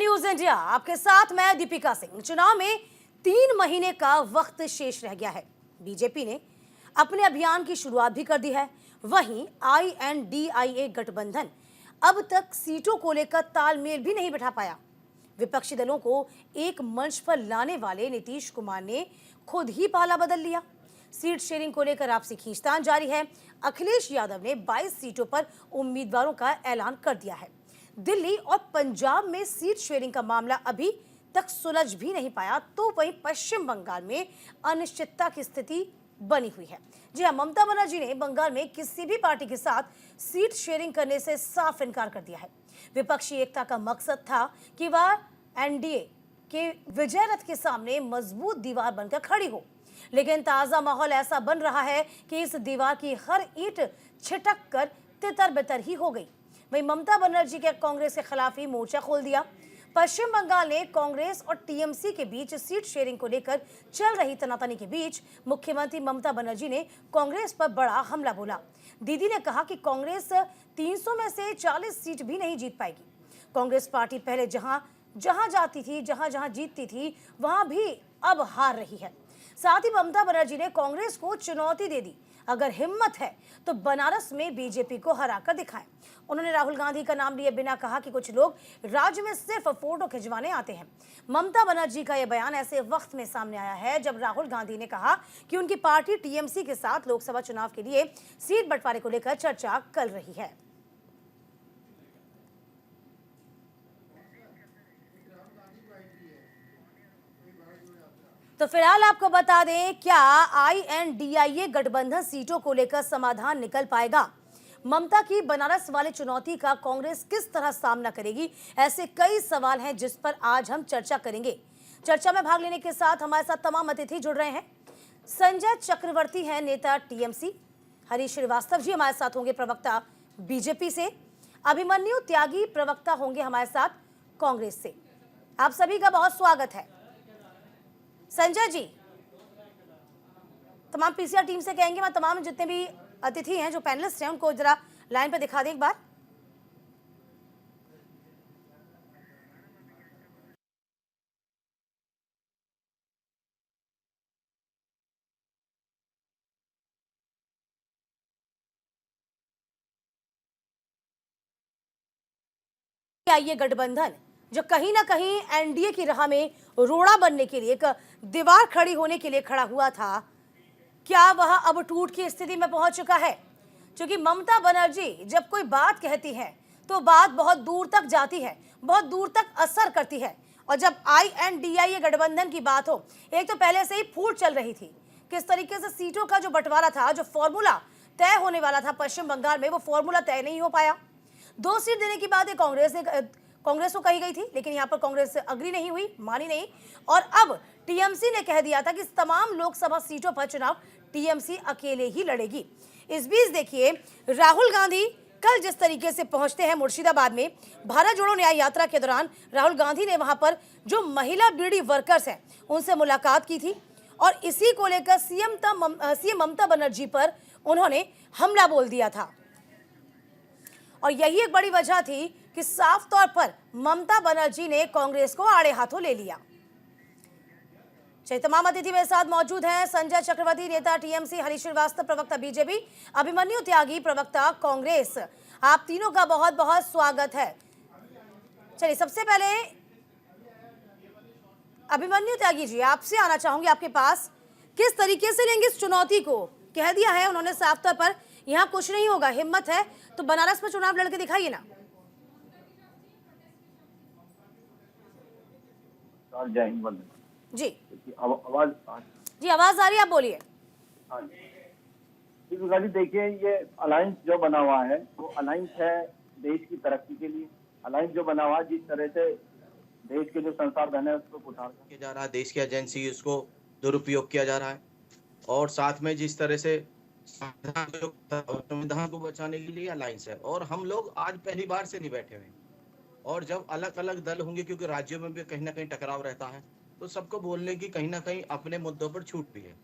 News India, आपके साथ मैं दीपिका सिंह। चुनाव में 3 महीने का वक्त शेष रह गया है। बीजेपी ने अपने अभियान की शुरुआत भी कर दी है। वहीं INDIA गठबंधन अब तक सीटों को लेकर तालमेल भी नहीं बिठा पाया। विपक्षी दलों को एक मंच पर लाने वाले नीतीश कुमार ने खुद ही पाला बदल लिया। सीट शेयरिंग को लेकर आपसी खींचतान जारी है। अखिलेश यादव ने 22 सीटों पर उम्मीदवारों का ऐलान कर दिया है। दिल्ली और पंजाब में सीट शेयरिंग का मामला अभी तक सुलझ भी नहीं पाया, तो वहीं पश्चिम बंगाल में अनिश्चितता की स्थिति बनी हुई है। जी हां, ममता बनर्जी ने बंगाल में किसी भी पार्टी के साथ सीट शेयरिंग करने से साफ इनकार कर दिया है। विपक्षी एकता का मकसद था कि वह एनडीए के विजय रथ के सामने मजबूत दीवार बनकर खड़ी हो, लेकिन ताजा माहौल ऐसा बन रहा है कि इस दीवार की हर ईंट छिटक कर तितर बितर ही हो गई। वहीं ममता बनर्जी के कांग्रेस के खिलाफ ही मोर्चा खोल दिया। पश्चिम बंगाल ने कांग्रेस और टीएमसी के बीच सीट शेयरिंग को लेकर चल रही तनातनी के बीच मुख्यमंत्री ममता बनर्जी ने कांग्रेस पर बड़ा हमला बोला। दीदी ने कहा कि कांग्रेस 300 में से 40 सीट भी नहीं जीत पाएगी। कांग्रेस पार्टी पहले जहां जाती थी, जहां जीतती थी, वहां भी अब हार रही है। साथ ही ममता बनर्जी ने कांग्रेस को चुनौती दे दी, अगर हिम्मत है तो बनारस में बीजेपी को हराकर दिखाएं। उन्होंने राहुल गांधी का नाम लिए बिना कहा कि कुछ लोग राज्य में सिर्फ फोटो खिंचवाने आते हैं। ममता बनर्जी का यह बयान ऐसे वक्त में सामने आया है जब राहुल गांधी ने कहा कि उनकी पार्टी टीएमसी के साथ लोकसभा चुनाव के लिए सीट बंटवारे को लेकर चर्चा कर रही है। तो फिलहाल आपको बता दें, क्या INDIA गठबंधन सीटों को लेकर समाधान निकल पाएगा? ममता की बनारस वाले चुनौती का कांग्रेस किस तरह सामना करेगी? ऐसे कई सवाल हैं जिस पर आज हम चर्चा करेंगे। चर्चा में भाग लेने के साथ हमारे साथ तमाम अतिथि जुड़ रहे हैं। संजय चक्रवर्ती हैं नेता टीएमसी, हरीश श्रीवास्तव जी हमारे साथ होंगे प्रवक्ता बीजेपी से, अभिमन्यु त्यागी प्रवक्ता होंगे हमारे साथ कांग्रेस से। आप सभी का बहुत स्वागत है। संजय जी, तमाम पीसीआर टीम से कहेंगे मैं तमाम जितने भी अतिथि हैं, जो पैनलिस्ट हैं, उनको जरा लाइन पर दिखा दें एक बार। ये गठबंधन जो कहीं ना कहीं एनडीए की राह में रोड़ा बनने के लिए, एक दीवार खड़ी होने के लिए खड़ा हुआ था, क्या वह अब टूट की स्थिति में पहुंच चुका है? क्योंकि ममता बनर्जी जब कोई बात कहती है तो बात बहुत दूर तक जाती है, बहुत दूर तक असर करती है। और जब INDIA गठबंधन की बात हो, एक तो पहले से ही फूट चल रही थी, किस तरीके से सीटों का जो बंटवारा था, जो फॉर्मूला तय होने वाला था पश्चिम बंगाल में, वो फॉर्मूला तय नहीं हो पाया। 2 सीट देने की बात कांग्रेस को कही गई थी, लेकिन यहाँ पर कांग्रेस अग्री नहीं हुई, मानी नहीं। और अब टीएमसी ने कह दिया था कि तमाम लोकसभा सीटों पर चुनाव टीएमसी अकेले ही लड़ेगी। इस बीच देखिए, राहुल गांधी कल जिस तरीके से पहुंचते हैं मुर्शिदाबाद में, भारत जोड़ो न्याय यात्रा के दौरान राहुल गांधी ने वहां पर जो महिला बीड़ी वर्कर्स हैं उनसे मुलाकात की थी और इसी को लेकर सीएम ममता बनर्जी पर उन्होंने हमला बोल दिया था। और यही एक बड़ी वजह थी कि साफ तौर पर ममता बनर्जी ने कांग्रेस को आड़े हाथों ले लिया। तमाम अतिथि मेरे साथ मौजूद हैं। संजय चक्रवर्ती नेता टीएमसी, हरीश श्रीवास्तव प्रवक्ता बीजेपी, अभिमन्यु त्यागी प्रवक्ता कांग्रेस। आप तीनों का बहुत बहुत स्वागत है। चलिए, सबसे पहले अभिमन्यु त्यागी जी, आपसे आना चाहूंगी आपके पास। किस तरीके से लेंगे इस चुनौती को? कह दिया है उन्होंने साफ तौर पर, यहाँ कुछ नहीं होगा, हिम्मत है तो बनारस में चुनाव लड़के दिखाइए ना। जय हिंद जी। आवाज जी, आवाज आ रही है, आप बोलिए। हाँ जी, देखिए, ये अलायंस जो बना हुआ है वो अलायंस है देश की तरक्की के लिए। अलायंस जो बना हुआ है, जिस तरह से देश के जो संसाधन है उसको उठा किया जा रहा है, देश की एजेंसी उसको दुरुपयोग किया जा रहा है, और साथ में जिस तरह से संविधान को बचाने के लिए अलायंस है। और हम लोग आज पहली बार से नहीं बैठे हुए, और जब अलग अलग दल होंगे, क्योंकि राज्यों में भी कहीं ना कहीं टकराव रहता है, तो सबको बोलने की कहीं ना कहीं अपने मुद्दों पर छूट भी है,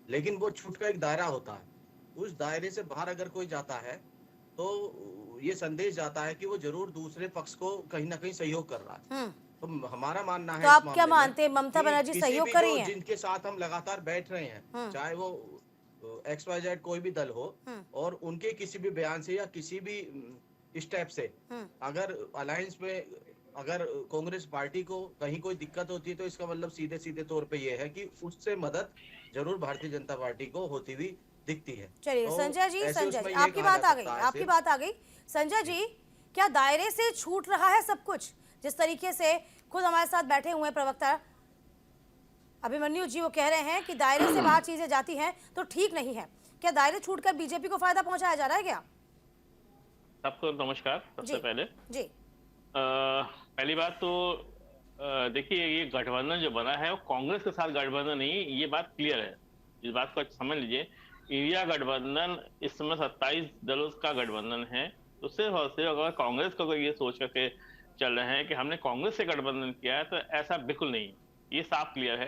लेकिन वो छूट का एक दायरा होता है। उस दायरे से बाहर अगर कोई जाता है तो ये संदेश जाता है कि वो जरूर दूसरे पक्ष को कहीं ना कहीं सहयोग कर रहा है। तो हमारा मानना है तो इस आप क्या मामले में मानते हैं, ममता कि बनर्जी किसी सहयोग भी कर रही जो हैं? जिनके साथ हम लगातार बैठ रहे हैं, चाहे वो XYZ कोई भी दल हो, और उनके किसी भी बयान से या किसी भी स्टेप से अगर अलायंस में अगर कांग्रेस पार्टी को कहीं कोई दिक्कत होती है, तो इसका मतलब सीधे सीधे तौर पे ये है कि उससे मदद जरूर भारतीय जनता पार्टी को होती हुई दिखती है। चलिए तो संजय जी, ऐसे संजय उसमें जी, ये आपकी कहा जा बात आ गई, सकता है आपकी सिर्फ बात आ गई। संजय जी, क्या दायरे से छूट रहा है सब कुछ? जिस तरीके से खुद हमारे साथ बैठे हुए प्रवक्ता अभिमन्यु जी वो कह रहे हैं कि दायरे से बाहर चीजें जाती हैं तो ठीक नहीं है। क्या दायरे छूटकर बीजेपी को फायदा पहुंचाया जा रहा है क्या? सबको नमस्कार। सबसे जी पहले जी। पहली बात तो देखिए, ये गठबंधन जो बना है वो कांग्रेस के साथ गठबंधन नहीं, ये बात क्लियर है। इस बात को समझ लीजिए। इंडिया गठबंधन इस समय 27 दलों का गठबंधन है। तो सिर्फ और सिर्फ अगर कांग्रेस को अगर ये सोच करके चल रहे हैं कि हमने कांग्रेस से गठबंधन किया है, तो ऐसा बिल्कुल नहीं है। ये साफ क्लियर है।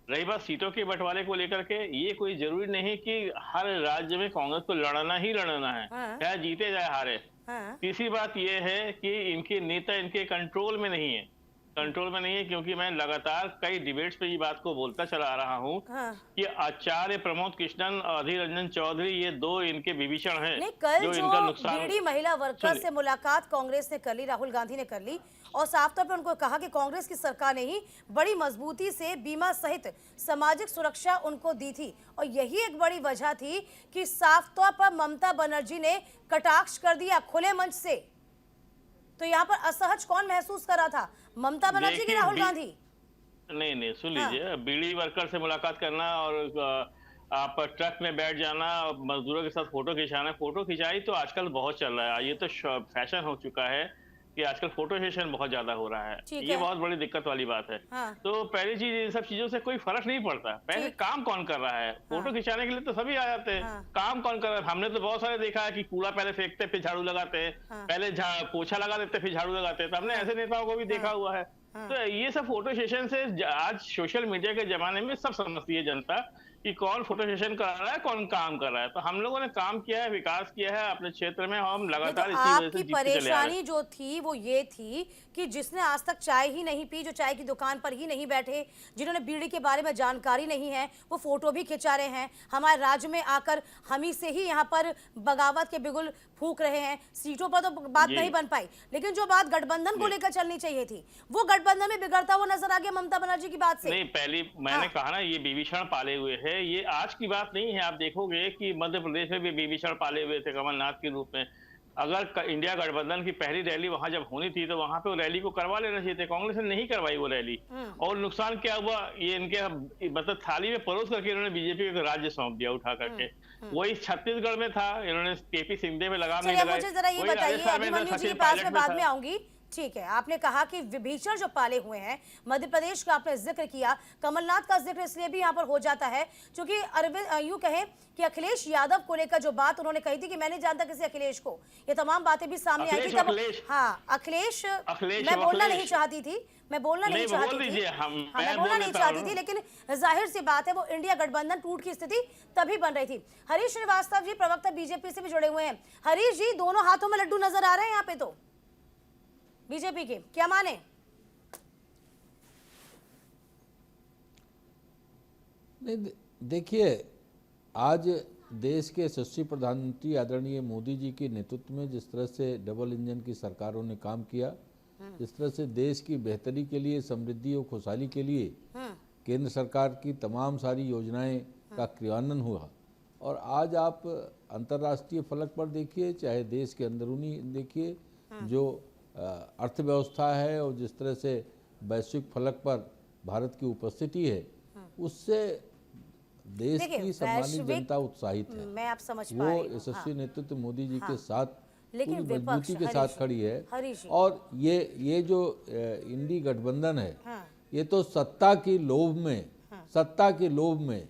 रही बात सीटों के बंटवारे को लेकर के, ये कोई जरूरी नहीं कि हर राज्य में कांग्रेस को लड़ना ही लड़ना है, हाँ। चाहे जीते चाहे हारे। हाँ। तीसरी बात यह है कि इनके नेता इनके कंट्रोल में नहीं है, कंट्रोल में नहीं है, क्योंकि मैं लगातार कई डिबेट्स पे ये बात को बोलता चला आ रहा हूँ हाँ। कि आचार्य प्रमोद कृष्णन और अधीर रंजन चौधरी, ये दो इनके विभीषण हैं नहीं, कल जो जो इनका नुकसान। बीडी महिला वर्कर सुनिए। से मुलाकात कांग्रेस ने कर ली, राहुल गांधी ने कर ली, और साफ तौर पर उनको कहा कि कांग्रेस की सरकार ने ही बड़ी मजबूती से बीमा सहित सामाजिक सुरक्षा उनको दी थी, और यही एक बड़ी वजह थी कि साफ तौर पर ममता बनर्जी ने कटाक्ष कर दिया खुले मंच से। तो यहाँ पर असहज कौन महसूस कर रहा था, ममता बनर्जी की देखिए, राहुल गांधी? नहीं, सुन हाँ। लीजिए। बीड़ी वर्कर से मुलाकात करना और आप ट्रक में बैठ जाना और मजदूरों के साथ फोटो खिंचाना, फोटो खिंचाई तो आजकल बहुत चल रहा है। ये तो फैशन हो चुका है कि आजकल फोटो सेशन बहुत ज्यादा हो रहा है। ठीक ये है। बहुत बड़ी दिक्कत वाली बात है। हाँ। तो पहली चीज, इन सब चीजों से कोई फर्क नहीं पड़ता। पहले ठीक। काम कौन कर रहा है? फोटो खिंचाने के लिए तो सभी आ जाते हैं। हाँ। काम कौन कर रहा है? हमने तो बहुत सारे देखा है कि कूड़ा पहले फेंकते फिर झाड़ू लगाते हैं, हाँ। पहले पोछा लगा देते फिर झाड़ू लगाते हैं। तो हमने ऐसे नेताओं को भी देखा हुआ है। तो ये सब फोटो सेशन से आज सोशल मीडिया के जमाने में सब समझती है जनता कि कौन फोटो सेशन कर रहा है, कौन काम कर रहा है। तो हम लोगों ने काम किया है, विकास किया है अपने क्षेत्र में, हम नहीं, लगातार तो इसी वजह से आपकी जीतते चले आ रहे हैं। परेशानी जो थी वो ये थी कि जिसने आज तक चाय ही नहीं पी, जो चाय की दुकान पर ही नहीं बैठे, जिन्होंने बीड़ी के बारे में जानकारी नहीं है, वो फोटो भी खिंचा रहे हैं, हमारे राज्य में आकर हम ही से ही यहाँ पर बगावत के बिगुल फूंक रहे हैं। सीटों पर तो बात नहीं बन पाई, लेकिन जो बात गठबंधन को लेकर चलनी चाहिए थी वो गठबंधन में बिगड़ता हुआ नजर आ गया ममता बनर्जी की बात से। नहीं, पहली मैंने कहा ना, ये विभीषण पाले हुए है। ये आज की बात नहीं है। आप देखोगे कि मध्य प्रदेश में भी विभीषण पाले हुए थे कमलनाथ के रूप में। अगर इंडिया गठबंधन की पहली रैली वहां जब होनी थी तो वहां पे वो रैली को करवा लेना चाहिए थे। कांग्रेस ने नहीं करवाई वो रैली, और नुकसान क्या हुआ, ये इनके मतलब थाली में परोस करके इन्होंने बीजेपी को राज्य सौंप दिया उठा करके। वही छत्तीसगढ़ में था, इन्होंने केपी सिंधे में लगाम नहीं चलिए लगाई। मुझे जरा ये वही बताइए, राजस्थान में अभिमन्यु जी सचिन के पास पायलट में में बाद था। में आऊंगी। ठीक है, आपने कहा कि विभीषण जो पाले हुए हैं, मध्य प्रदेश का आपने जिक्र किया, कमलनाथ का जिक्र इसलिए भी यहाँ पर हो जाता है क्योंकि अरविंद यूं कहें कि अखिलेश यादव को लेकर जो बात उन्होंने कही थी कि मैं नहीं जानता किसी अखिलेश को, ये तमाम बातें भी सामने आई थी तब। हाँ, अखिलेश मैं बोलना नहीं चाहती थी, मैं बोलना नहीं चाहती थी, मैं बोलना नहीं चाहती थी, लेकिन जाहिर सी बात है वो इंडिया गठबंधन टूट की स्थिति तभी बन रही थी। हरीश श्रीवास्तव जी प्रवक्ता बीजेपी से भी जुड़े हुए हैं। हरीश जी, दोनों हाथों में लड्डू नजर आ रहे हैं यहाँ पे तो बीजेपी के, क्या माने? नहीं, देखिए, आज देश के यशस्वी प्रधानमंत्री आदरणीय मोदी जी के नेतृत्व में जिस तरह से डबल इंजन की सरकारों ने काम किया, जिस तरह से देश की बेहतरी के लिए, समृद्धि और खुशहाली के लिए केंद्र सरकार की तमाम सारी योजनाएं का क्रियान्वयन हुआ, और आज आप अंतर्राष्ट्रीय फलक पर देखिए, चाहे देश के अंदरूनी देखिए, जो अर्थव्यवस्था है और जिस तरह से वैश्विक फलक पर भारत की उपस्थिति है, उससे देश की सम्मानित जनता उत्साहित है। मैं आप समझ पा वो रही हूं। यशस्वी नेतृत्व मोदी जी के साथ लेकिन पूरी मजबूती के साथ खड़ी है। हरीश जी, और ये जो इंडी गठबंधन है, हाँ, ये तो सत्ता की लोभ में, सत्ता के लोभ में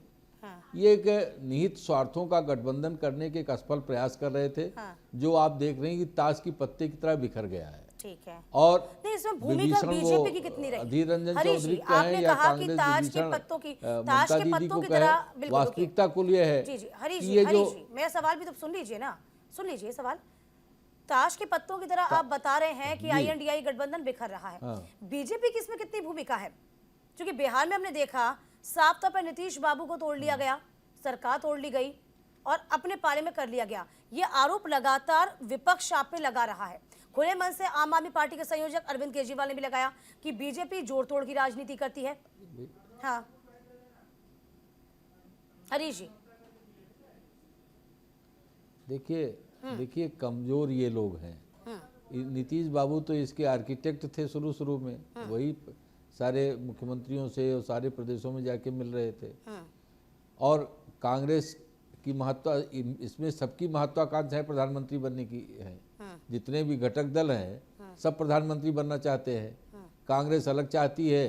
ये एक निहित स्वार्थों का गठबंधन करने के एक असफल प्रयास कर रहे थे, जो आप देख रहे हैं कि ताश की पत्ते की तरह बिखर गया है। ठीक है। और नहीं, इसमें भूमिका बीजेपी की कितनी रही? अधीर रंजन हरीश चौधरी जी, का है आपने या कहा कि कांग्रेस ताश के विभीषण पत्तों की, ताश ममता के दीदी पत्तों को की कहे, तरह, बिल्कुल वास्तविकता कुल ये है जी जी हरीश कि जी, ये हरीश जो जी, मेरा सवाल भी तो सुन लीजिए ना, सुन लीजिए सवाल। ताश के पत्तों की तरह आप बता रहे हैं कि जी। आईएनडीआई गठबंधन बिखर रहा है। हाँ। बीजेपी की इसमें कितनी भूमिका है? क्योंकि बिहार में हमने देखा साफ तौर पर नीतीश बाबू को तोड़ लिया गया, सरकार तोड़ ली गई और अपने पाले में कर लिया गया। ये आरोप लगातार विपक्ष आप पे लगा रहा है। खुले मन से आम आदमी पार्टी के संयोजक अरविंद केजरीवाल ने भी लगाया कि बीजेपी जोड़ तोड़ की राजनीति करती है। हाँ हरीश जी, देखिए कमजोर ये लोग हैं। नीतीश बाबू तो इसके आर्किटेक्ट थे शुरू में, वही सारे मुख्यमंत्रियों से और सारे प्रदेशों में जाके मिल रहे थे। और कांग्रेस की इसमें सबकी महत्वाकांक्षा है प्रधानमंत्री बनने की है। जितने भी घटक दल हैं सब प्रधानमंत्री बनना चाहते हैं। कांग्रेस अलग चाहती है।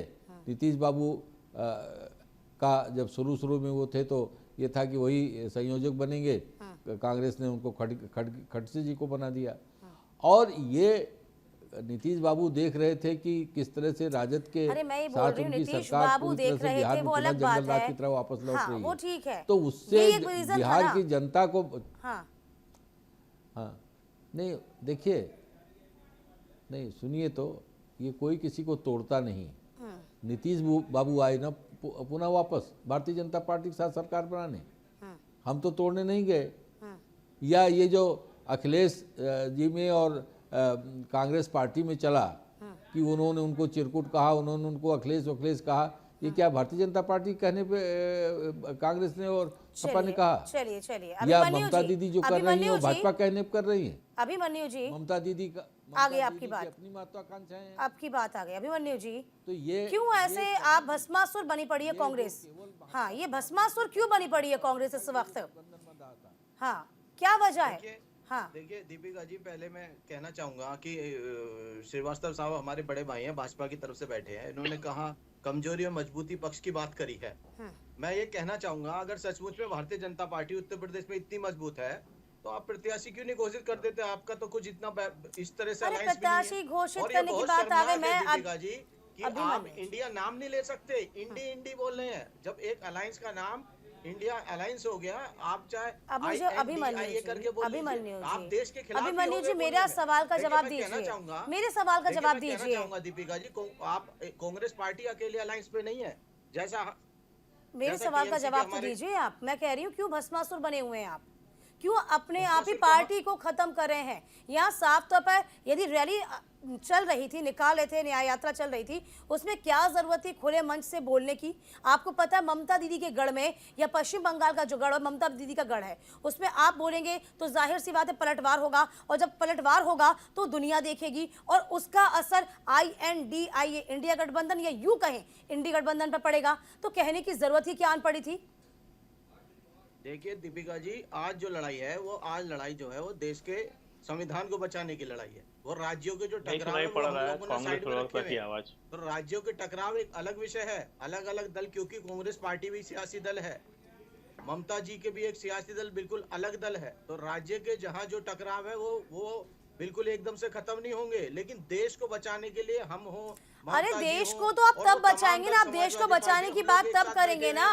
नीतीश बाबू का जब शुरू में वो थे तो ये था कि वही संयोजक बनेंगे। कांग्रेस ने उनको खड़से जी को बना दिया। और ये नीतीश बाबू देख रहे थे कि किस तरह से राजद के साथ उनकी सरकार पूरी तरह से बिहार में पुनः जंगल राज की तरह वापस लौट रही है। वो ठीक है, तो उससे ये एक रीजन बिहार था की जनता को हाँ नहीं देखिए, नहीं सुनिए, तो ये कोई किसी को तोड़ता नहीं। नीतीश बाबू आए ना पुनः वापस भारतीय जनता पार्टी के साथ सरकार बनाने, हम तो तोड़ने नहीं गए। या ये जो अखिलेश जी में और कांग्रेस पार्टी में चला कि उन्होंने उनको चिरकुट कहा, उन्होंने उनको अखिलेश कहा, ये क्या भारतीय जनता पार्टी कहने पे कांग्रेस ने और सपा ने कहा? चलिए या ममता दीदी जो कर रही है वो भाजपा कहने पे कर रही है? अभिमन्यु जी, ममता दीदी का आगे आपकी बात, अपनी महत्वाकांक्षाएं हैं। आपकी बात आ गई अभिमन्यु जी। तो ये क्यों ऐसे आप भस्मासुर बनी पड़ी है कांग्रेस? हाँ, ये भस्मासुर क्यों बनी पड़ी है कांग्रेस इस वक्त? हाँ, क्या वजह है? हाँ देखिए दीपिका जी, पहले मैं कहना चाहूंगा कि श्रीवास्तव साहब हमारे बड़े भाई हैं, भाजपा की तरफ से बैठे हैं। इन्होंने कहा कमजोरी और मजबूती पक्ष की बात करी है। मैं ये कहना चाहूंगा, अगर सचमुच में भारतीय जनता पार्टी उत्तर प्रदेश में इतनी मजबूत है तो आप प्रत्याशी क्यों नहीं घोषित कर देते? आपका तो कुछ इतना इस तरह से अरे प्रत्याशी घोषित करने की बात आ गई। मैं दीपिका जी कि आप इंडिया नाम नहीं ले सकते, इंडी बोल रहे हैं। जब एक अलायंस का नाम इंडिया अलायंस हो गया, आप चाहे अब मुझे अभिमन्यु आप देश के खिलाफ अभिमन्यु जी मेरा सवाल का जवाब दीजिए, मेरे सवाल का जवाब दीजिए। चाहूंगा दीपिका जी, आप कांग्रेस पार्टी अकेले अलायंस पे नहीं है, जैसा मेरे सवाल का जवाब तो दीजिए आप। मैं कह रही हूँ क्यों भस्मासुर बने हुए हैं आप? क्यों अपने आप ही पार्टी को खत्म कर रहे हैं? यहाँ साफ तौर पर यदि रैली चल रही थी, निकाले थे, न्याय यात्रा चल रही थी, उसमें क्या जरूरत थी खुले मंच से बोलने की? आपको पता है ममता दीदी के गढ़ में या पश्चिम बंगाल का जो गढ़ है, ममता दीदी का गढ़ है, उसमें आप बोलेंगे तो जाहिर सी बात है पलटवार होगा। और जब पलटवार होगा तो दुनिया देखेगी और उसका असर INDIA इंडिया गठबंधन या यूं कहें इंडी गठबंधन पर पड़ेगा। तो कहने की जरूरत ही क्या आन पड़ी थी? देखिए दीपिका जी, आज जो लड़ाई है वो लड़ाई जो है वो देश के संविधान को बचाने की लड़ाई है। वो राज्यों के जो टकराव है वो हम लोगों ने साइड में रखे हुए हैं। तो राज्यों के टकराव एक अलग विषय है, अलग अलग दल, क्योंकि कांग्रेस पार्टी भी सियासी दल है, ममता जी के भी एक सियासी दल बिल्कुल अलग दल है। तो राज्य के जहाँ जो टकराव है वो बिल्कुल एकदम से खत्म नहीं होंगे, लेकिन देश को बचाने के लिए हम हो। अरे देश को तो आप तब बचाएंगे ना, आप देश को बचाने की बात तब करेंगे ना।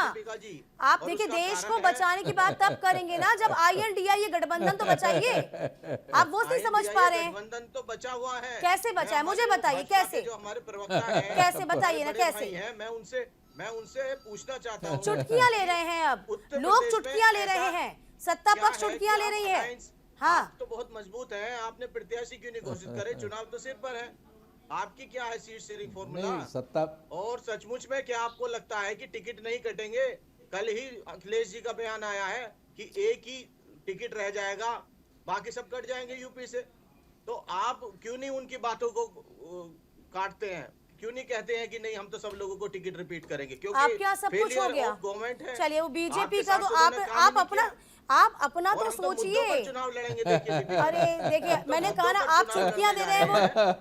आप देखिए देश को बचाने की बात तब करेंगे ना जब INDIA गठबंधन तो बचाइए। आप वो नहीं समझ पा रहे हैं। गठबंधन तो बचा हुआ है, कैसे बचा है मुझे बताइए, कैसे? जो हमारे प्रवक्ता हैं, कैसे बताइए ना, कैसे? मैं उनसे पूछना चाहता हूँ। चुटकियां ले रहे हैं अब लोग, चुटकियां ले रहे हैं, सत्ता पक्ष चुटकियां ले रही है। हाँ, आप तो बहुत मजबूत हैं, आपने प्रत्याशी क्यों नहीं घोषित करे? चुनाव तो सिर पर है, आपकी क्या है सीट शेयरिंग फॉर्मूला? सत्ता और सचमुच में क्या आपको लगता है कि टिकट नहीं कटेंगे? कल ही अखिलेश जी का बयान आया है कि एक ही टिकट रह जाएगा, बाकी सब कट जाएंगे यूपी से। तो आप क्यों नहीं उनकी बातों को काटते हैं? क्यों नहीं कहते हैं कि नहीं हम तो सब लोगों को टिकट रिपीट करेंगे? क्योंकि आप क्या सब कुछ हो गया गवर्नमेंट है। चलिए वो बीजेपी का तो आप अपना तो सोचिए। चुनाव लड़ेंगे देखिए। अरे देखिए मैंने कहा ना, आप चुटकियां दे रहे हैं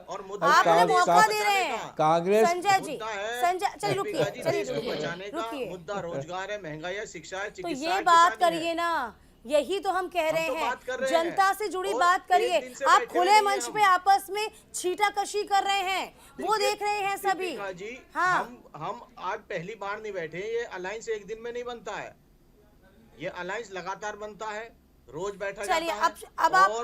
और आपने मौका दे रहे हैं कांग्रेस। संजय जी, चलिए रुकिए, मुद्दा रोजगार है, महंगाई है, शिक्षा है, तो ये बात करिए ना, यही तो हम कह रहे हैं, जनता से जुड़ी बात करिए। आप खुले मंच पे आपस में छीटाकशी कर रहे हैं, वो देख रहे हैं सभी। हाँ, हम आज पहली बार नहीं बैठे, ये अलायंस एक दिन में नहीं बनता है, ये अलायंस लगातार बनता है। रोज बैठा चलिए जाता है।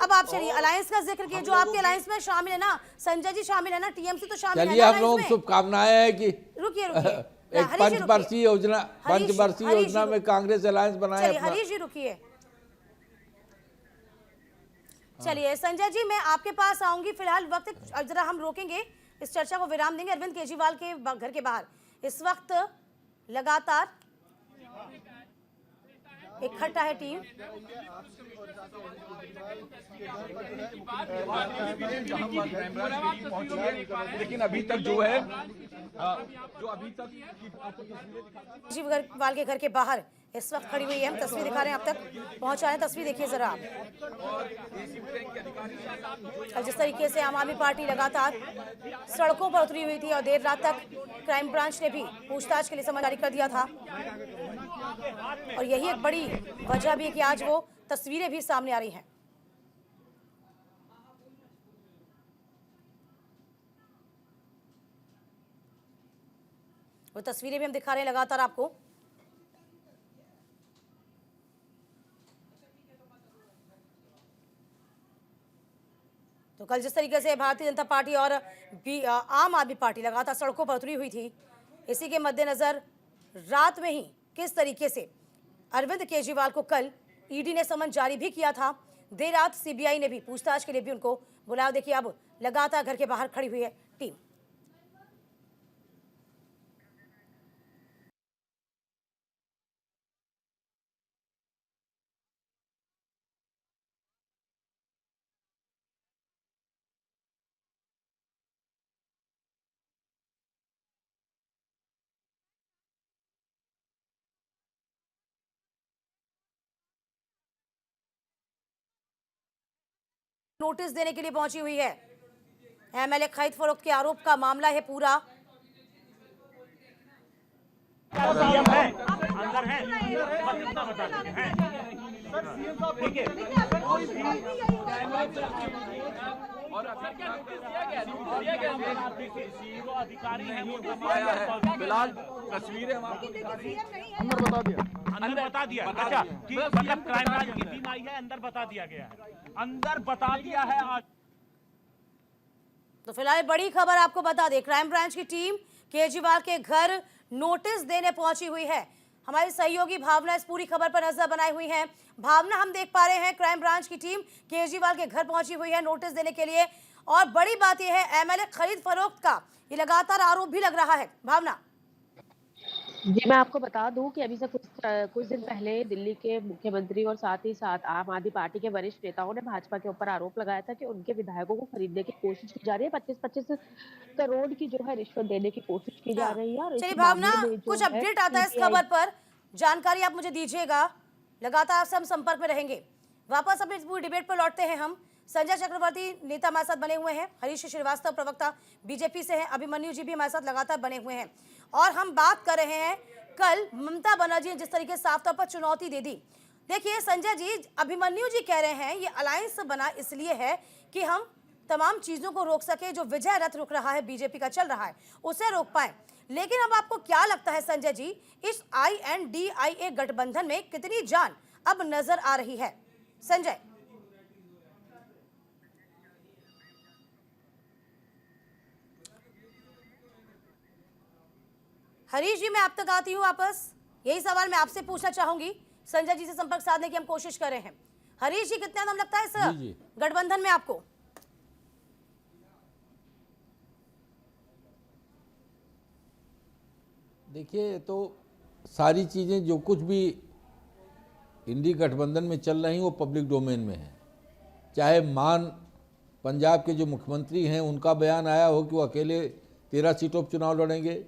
अब आप चलिए और अलायंस का जिक्र किए, हम जो लोगों आपके की- अलायंस में शामिल है ना, संजय जी शामिल है ना, टीएमसी तो शामिल है चलिए ना हम लोगों को इसमें? शुभकामनाएं हैं कि रुकिए एक हरीश जी रुकिए। पंचवर्षीय योजना हरीश जी योजना में कांग्रेस अलायंस बनाए चलिए अपना। हरीश जी रुकिए। चलिए संजय जी मैं आपके पास आऊंगी, फिलहाल वक्त जरा हम रोकेंगे, इस चर्चा को विराम देंगे। अरविंद केजरीवाल के घर के बाहर इस वक्त लगातार इकट्ठा है टीम। लेकिन अभी तक जो है जो अभी तक केजरीवाल के घर के बाहर इस वक्त खड़ी हुई है, हम तस्वीर दिखा रहे हैं, अब तक पहुंचा रहे हैं, तस्वीर देखिए जरा आप। और जिस तरीके से आम आदमी पार्टी लगातार सड़कों पर उतरी हुई थी और देर रात तक क्राइम ब्रांच ने भी पूछताछ के लिए समन जारी कर दिया था, और यही एक बड़ी वजह भी है कि आज वो तस्वीरें भी सामने आ रही हैं। वो तस्वीरें भी हम दिखा रहे हैं लगातार आपको। तो कल जिस तरीके से भारतीय जनता पार्टी और आम आदमी पार्टी लगातार सड़कों पर उतरी हुई थी, इसी के मद्देनजर रात में ही किस तरीके से अरविंद केजरीवाल को कल ईडी ने समन जारी भी किया था। देर रात सीबीआई ने भी पूछताछ के लिए भी उनको बुलाया। देखिए अब लगातार घर के बाहर खड़ी हुई है टीम। नोटिस देने के लिए पहुंची हुई है। एमएलए खरीद फरोख्त के आरोप का मामला है पूरा। सीएम है अंदर है, बस इतना बता देते हैं। ठीक है और अधिकारी है फिलहाल तस्वीरें हम आपको अंदर बता दिया। अच्छा कि मतलब क्राइम ब्रांच की टीम आई है, अंदर बता दिया गया है, अंदर बता दिया है आज। तो फिलहाल बड़ी खबर आपको बता दें, क्राइम ब्रांच की टीम केजरीवाल के घर नोटिस देने पहुंची हुई है। हमारी सहयोगी भावना इस पूरी खबर पर नजर बनाई हुई है। भावना, हम देख पा रहे हैं क्राइम ब्रांच की टीम केजरीवाल के घर पहुंची हुई है नोटिस देने के लिए, और बड़ी बात यह है एमएलए खरीद फरोख्त का ये लगातार आरोप भी लग रहा है। भावना जी, मैं आपको बता दूं कि अभी से कुछ दिन पहले दिल्ली के मुख्यमंत्री और साथ ही साथ आम आदमी पार्टी के वरिष्ठ नेताओं ने भाजपा के ऊपर आरोप लगाया था कि उनके विधायकों को खरीदने की कोशिश की जा रही है। 25-25 करोड़ की जो है रिश्वत देने की कोशिश की जा रही है। और चलिए भावना, कुछ अपडेट आता है इस खबर पर, जानकारी आप मुझे दीजिएगा। लगातार आपसे हम संपर्क में रहेंगे। वापस अपनी पूरी डिबेट पर लौटते हैं हम। संजय चक्रवर्ती नेता हमारे साथ बने हुए हैं, हरीश श्रीवास्तव प्रवक्ता बीजेपी से हैं, अभिमन्यु जी भी हमारे साथ लगातार बने हुए हैं, और हम बात कर रहे हैं कल ममता बनर्जी ने जिस तरीके से साफ तौर पर चुनौती दे दी। देखिए संजय जी, अभिमन्यु जी कह रहे हैं ये अलायंस बना इसलिए है कि हम तमाम चीजों को रोक सके, जो विजय रथ रुक रहा है बीजेपी का चल रहा है उसे रोक पाए। लेकिन अब आपको क्या लगता है संजय जी, इस INDIA गठबंधन में कितनी जान अब नजर आ रही है? संजय हरीश जी, मैं आप तक आती हूँ वापस। यही सवाल मैं आपसे पूछना चाहूंगी, संजय जी से संपर्क साधने की हम कोशिश कर रहे हैं। हरीश जी, कितना दम लगता है इस गठबंधन में आपको? देखिए, तो सारी चीज़ें जो कुछ भी इंडी गठबंधन में चल रही वो पब्लिक डोमेन में है। चाहे पंजाब के जो मुख्यमंत्री हैं उनका बयान आया हो कि वो अकेले 13 सीटों पर चुनाव लड़ेंगे,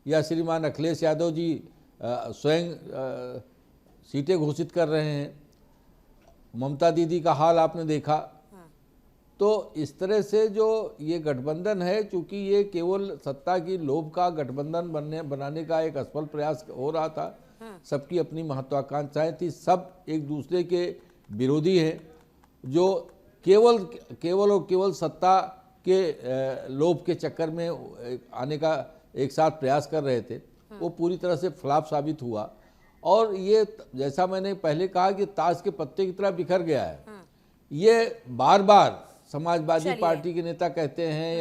या श्रीमान अखिलेश यादव जी स्वयं सीटें घोषित कर रहे हैं। ममता दीदी का हाल आपने देखा। तो इस तरह से जो ये गठबंधन है, चूंकि ये केवल सत्ता की लोभ का गठबंधन बनाने का एक असफल प्रयास हो रहा था, सबकी अपनी महत्वाकांक्षाएं थी, सब एक दूसरे के विरोधी हैं, जो केवल सत्ता के लोभ के चक्कर में आने का एक साथ प्रयास कर रहे थे, वो पूरी तरह से फ्लॉप साबित हुआ। और ये जैसा मैंने पहले कहा कि ताश के पत्ते की तरह बिखर गया है। ये बार बार समाजवादी चलिए। पार्टी के नेता कहते हैं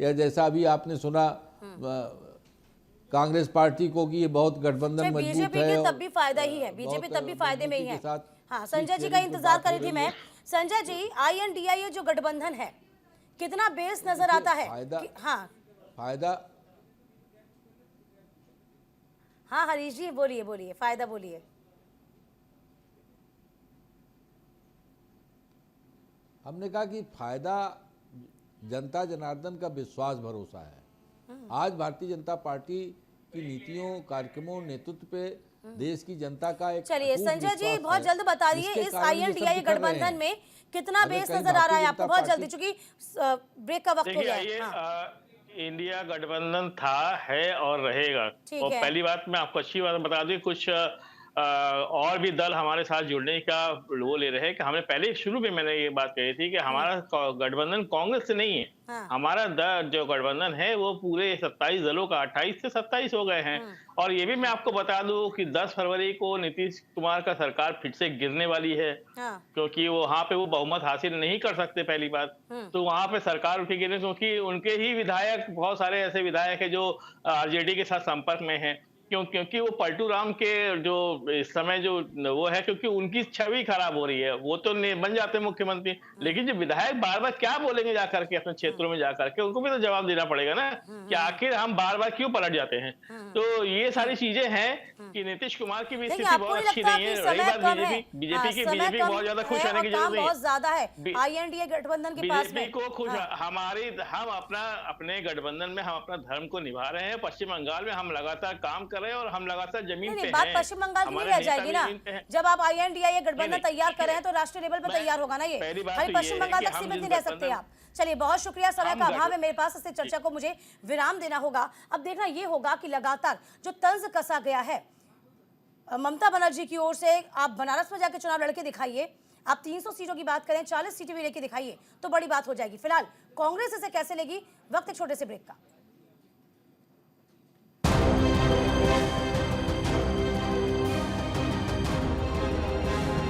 या जैसा अभी आपने सुना कांग्रेस पार्टी को कि ये बहुत गठबंधन मजबूत बीजेपी है के और तब भी फायदा ही है, बीजेपी बहुत तब भी फायदे में ही मजबूती है। के साथ हाँ, संजय जी इस का शेयरिंग की इंतजार बात कर हो रही थी रही मैं। है। संजय जी, INDIA जो गठबंधन है कितना बेस नजर आता है? हाँ हाँ, हरीश जी बोलिए बोलिए, फायदा बोलिए। हमने कहा कि फायदा जनता जनार्दन का विश्वास भरोसा है। आज भारतीय जनता पार्टी की नीतियों, कार्यक्रमों, नेतृत्व पे देश की जनता का एक चलिए अटूट संजय जी, विश्वास बहुत है, जल्द बता दिए जिसके इस कारण ये सब INDIA बिखर रहे गठबंधन हैं। में कितना अगर बेस कहीं नजर आ रहा है भारतीय आपको? जनता बहुत पार्टी- जल्दी, चूंकि ब्रेक का वक्त हो देखिए गया ये है। हाँ, इंडिया गठबंधन था, है और रहेगा। ठीक और है। पहली बात मैं आपको अच्छी बात बता दूं, कुछ और भी दल हमारे साथ जुड़ने का वो ले रहे हैं कि हमने पहले शुरू में मैंने ये बात कही थी कि हमारा गठबंधन कांग्रेस से नहीं है। हाँ। हमारा जो गठबंधन है वो पूरे 27 दलों का 28 से 27 हो गए हैं। और ये भी मैं आपको बता दूं कि 10 फरवरी को नीतीश कुमार का सरकार फिर से गिरने वाली है, हाँ, क्योंकि वो वहां पे वो बहुमत हासिल नहीं कर सकते पहली बात। तो वहां पे सरकार उठी गिरे, क्योंकि उनके ही विधायक, बहुत सारे ऐसे विधायक है जो RJD के साथ संपर्क में हैं, क्योंकि वो पलटू राम के जो इस समय जो वो है, क्योंकि उनकी छवि खराब हो रही है। वो तो बन जाते हैं मुख्यमंत्री, लेकिन जो विधायक बार बार क्या बोलेंगे जाकर के अपने क्षेत्रों में जाकर के, उनको भी तो जवाब देना पड़ेगा ना कि आखिर हम बार बार क्यों पलट जाते हैं। तो ये सारी चीजें हैं कि नीतीश कुमार की भी देखिए स्थिति आपको बहुत नहीं अच्छी लगता नहीं है। कि रही समय बात कम है? बीजेपी की बहुत ज्यादा खुश रहने की जरूरत नहीं है। बहुत ज्यादा है INDIA गठबंधन के पास बीजेपी में। को खुश, हम अपने गठबंधन में हम अपना धर्म को निभा रहे हैं। पश्चिम बंगाल में हम लगातार काम कर रहे हैं और हम लगातार जमीन पे नहीं, बात हैं। पश्चिम बंगाल की नहीं हमारे रह नेता जाएगी भी ना। जमीन पे हैं। जब आप INDIA गठबंधन नहीं, तैयार कर रहे हैं तो राष्ट्रीय लेवल पर मैं- तैयार होगा ना ये। पहली बात खाली तो ये पश्चिम है बंगाल कि तक हम सीमित जिस नहीं रह सकते गठबंधन- आप। चलिए, बहुत शुक्रिया, समय हम का गठ- अभाव है मेरे पास, इससे चर्चा को मुझे विराम देना होगा। अब देखना ये होगा कि लगातार जो तंज कसा गया है ममता बनर्जी की ओर से, आप बनारस में जाकर चुनाव लड़के दिखाइए, आप 300 सीटों की बात करें, 40 सीटें भी लेके दिखाइए तो बड़ी बात हो जाएगी। फिलहाल कांग्रेस इसे कैसे लेगी? वक्त एक छोटे से ब्रेक का।